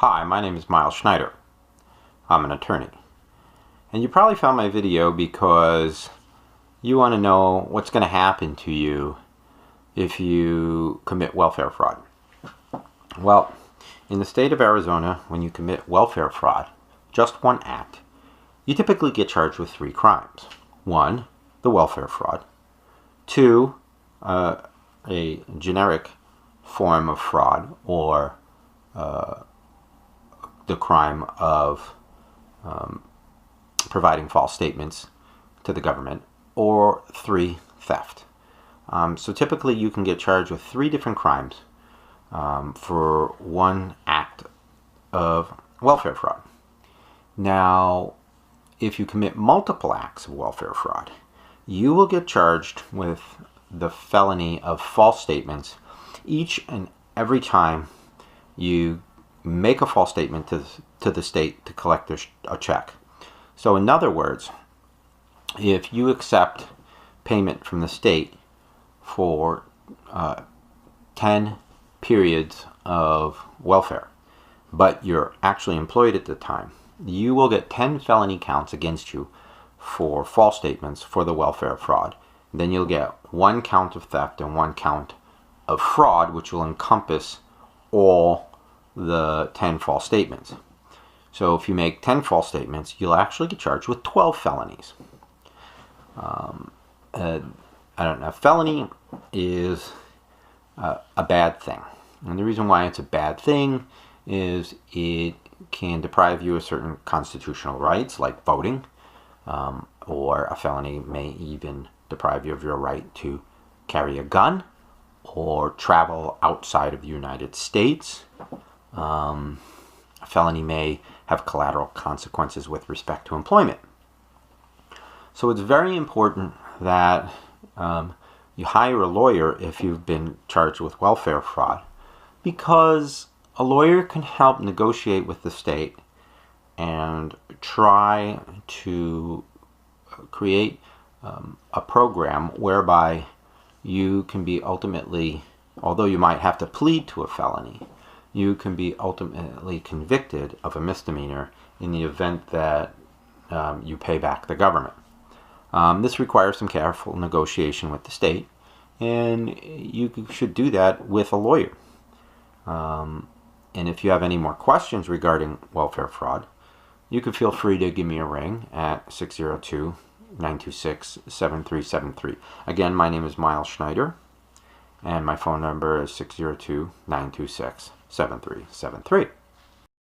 Hi, my name is Miles Schneider. I'm an attorney. And you probably found my video because you want to know what's going to happen to you if you commit welfare fraud. Well, in the state of Arizona, when you commit welfare fraud, just one act, you typically get charged with 3 crimes. 1, the welfare fraud. 2, a generic form of fraud, or the crime of providing false statements to the government, or 3, theft. So typically you can get charged with 3 different crimes for one act of welfare fraud. Now, if you commit multiple acts of welfare fraud, you will get charged with the felony of false statements each and every time you make a false statement to the state to collect a check. So in other words, if you accept payment from the state for 10 periods of welfare, but you're actually employed at the time, you will get 10 felony counts against you for false statements for the welfare fraud. Then you'll get 1 count of theft and 1 count of fraud, which will encompass all the 10 false statements. So if you make 10 false statements, you'll actually get charged with 12 felonies. I don't know, felony is a bad thing. And the reason why it's a bad thing is it can deprive you of certain constitutional rights, like voting, or a felony may even deprive you of your right to carry a gun or travel outside of the United States. A felony may have collateral consequences with respect to employment. So it's very important that you hire a lawyer if you've been charged with welfare fraud, because a lawyer can help negotiate with the state and try to create a program whereby you can be ultimately, although you might have to plead to a felony, you can be ultimately convicted of a misdemeanor in the event that you pay back the government. This requires some careful negotiation with the state, and you should do that with a lawyer. And if you have any more questions regarding welfare fraud, you can feel free to give me a ring at 602-926-7373. Again, my name is Miles Schneider, and my phone number is 602-926-7373.